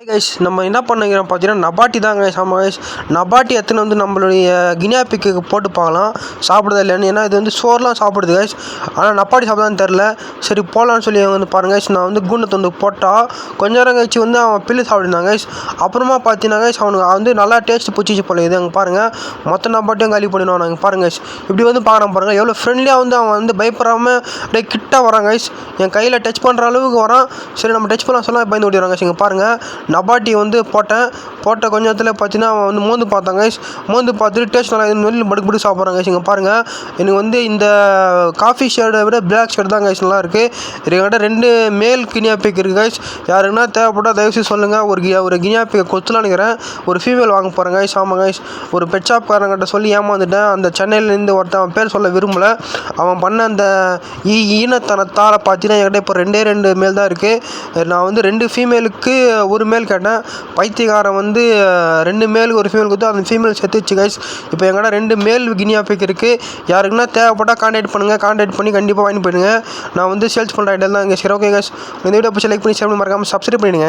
Guys நம்ம என்ன பண்ணிக்கிறோம் பார்த்தீங்கன்னா நபாட்டி தான் கைஸ். ஆமாம் கைஸ், நபாட்டி எத்தனை வந்து நம்மளுடைய கினியாப்பிக்கு போட்டு பார்க்கலாம் சாப்பிடுதா இல்லைன்னு. ஏன்னா இது வந்து சோறுலாம் சாப்பிடுது கைஸ், ஆனால் நப்பாட்டி சாப்பிடான்னு தெரில. சரி போகலான்னு சொல்லி வந்து பாருங்க கைஸ், நான் வந்து கூண்டத்தை வந்து போட்டால் கொஞ்ச நேரம் கழிச்சு வந்து அவன் பில்லு சாப்பிடுந்தான் கைஸ். அப்புறமா பார்த்தீங்கன்னா கைஸ் அவனுக்கு வந்து நல்லா டேஸ்ட் பிடிச்சி போல இது. அங்கே பாருங்கள் மொத்த நப்பாட்டியும் காலி பண்ணிடுவான். நாங்கள் பாருங்க கைஸ், இப்படி வந்து பார்க்குறேன் பாருங்கள் எவ்வளோ ஃப்ரெண்ட்லியாக வந்து அவன் வந்து பயப்படாமல் அப்படியே கிட்ட வரான் கைஸ். என் கையில் டச் பண்ணுற அளவுக்கு வரான். சரி நம்ம டச் பண்ணலாம் சொல்ல பயந்து ஓடிடுறாங்க கைஸ். இங்கே பாருங்கள் நபாட்டி வந்து போட்ட கொஞ்ச நேரத்தில் பார்த்தீங்கன்னா அவன் வந்து மோந்து பார்த்தாங்க கைஸ். மோந்து பார்த்துட்டு டேஸ்ட் நல்லா வெளியில் படுக்கு சாப்பிட்றாங்க கைஸ். இங்கே பாருங்கள் எனக்கு வந்து இந்த காஃபி ஷேடை விட பிளாக் ஷேட் தான் கைஸ் நல்லாயிருக்கு. என்கிட்ட 2 மேல் கினியாப்பிக் இருக்குது கைஸ். யாருக்குன்னா தேவைப்பட்டால் தயவுசெய்து சொல்லுங்கள். ஒரு கினியாப்பிக்கை கொத்துலாம் நினைக்கிறேன். ஒரு ஃபீமேல் வாங்க போகிறேன் கைஸ். ஆமாம் கைஸ், ஒரு பெட் ஷாப்காரங்கிட்ட சொல்லி ஏமாந்துட்டேன். அந்த சென்னையிலேருந்து ஒருத்தன் அவன் பேர் சொல்ல விரும்பலை. அவன் பண்ண அந்த ஈனத்தனத்தால் பார்த்தீங்கன்னா என்கிட்ட இப்போ 2 மேல் தான் இருக்குது. நான் வந்து 2 ஃபீமேலுக்கு ஒரு மேல் கேட்டேன். பைத்தியக்காரன் வந்து 2 மேலுக்கு ஒரு ஃபீமேல் கொடுத்து அந்த ஃபீமேல் செத்துச்சு கைஸ். இப்போ எங்கள்கிட்ட 2 மேல் கினியாப்பிக் இருக்குது. யாருக்குன்னா தேவைப்பட்டால் கான்டாக்ட் பண்ணுங்கள். கான்டாக்ட் பண்ணி கண்டிப்பாக வாங்கி போயிடுங்க. நான் வந்து சேல்ஸ் பண்ணுற ஐடியா தான் கைஸ். ஓகே கைஸ், இந்த வீடியோ பிடிச்சி லைக் பண்ணி ஷேர் பண்ணி மறக்காமல் சப்ஸ்கிரைப் பண்ணிடுங்க.